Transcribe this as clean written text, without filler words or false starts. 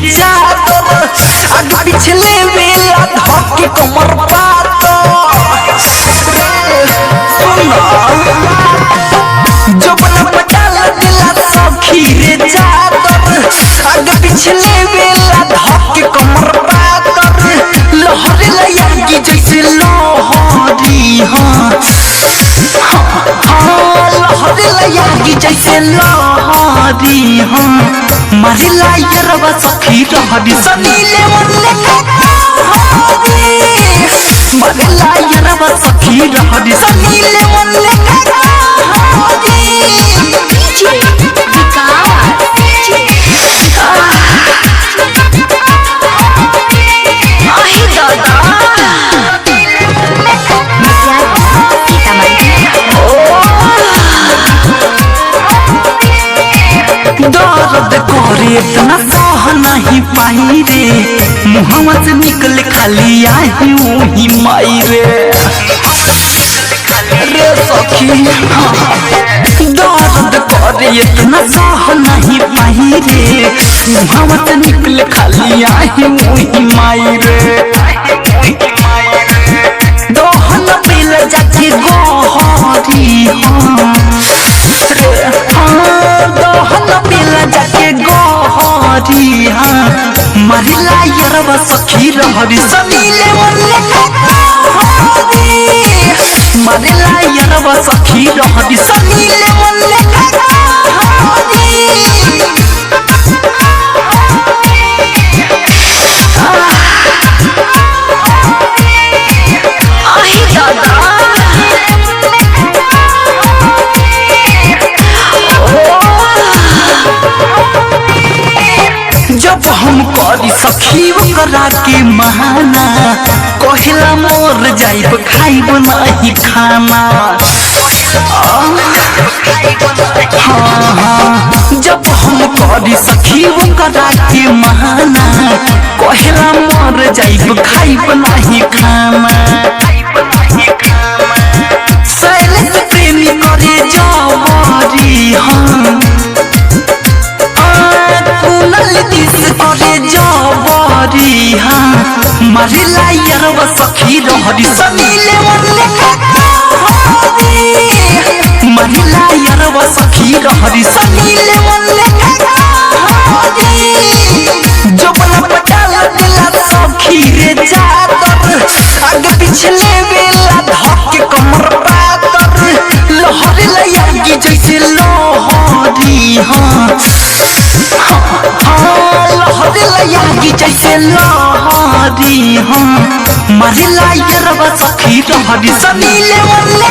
चादर आगे पिछले वेला धक्के कमर पातो सुना जो बना पटाल दिला सखी रे चादर आगे पिछले वेला धक्के कमर पातो लहरे लयागी जैसे लहरी लहरे लयागी जैसे लहरी मारिला यरवा सखी रहरी सनीले वनले मारिला यरवा सखी रहरी सनीले वनले दर्द करे इतना सह नहीं पाई रे मुहम्मा से निकल खाली आई वही माई रे सखी दर्द करे इतना सह नहीं पाई रे मुहम्मा से निकल खाली आई वही माई रे दोहन मिल जाती गोहरी दोहन मिल जाके गोहरी मारिला यरवा सखी रहरी सनीले वनले मारिला यरवा सखी रहरी सनीले वनले जब हम करी सखी करा के महाना कहला मोर जाइब खाइब नहीं खाना जब हम करी सखी करा के महाना कहला मोर जाइब खाइब नहीं खाना शैलेश प्रेमी करे जवारी करे जवारी मारिला यरवा सखी रहरी सनीले वनले मारिला यरवा सखी रहरी सनीले वनले जो बना पटाल दिला सखी रे चादर आगे पिछले वेला धक्के कमर पातर लहरे लयागी जैसे लहरी लहरे लयागी जैसे लहरी मारिला यरवा सखी रहरी सनीले वनले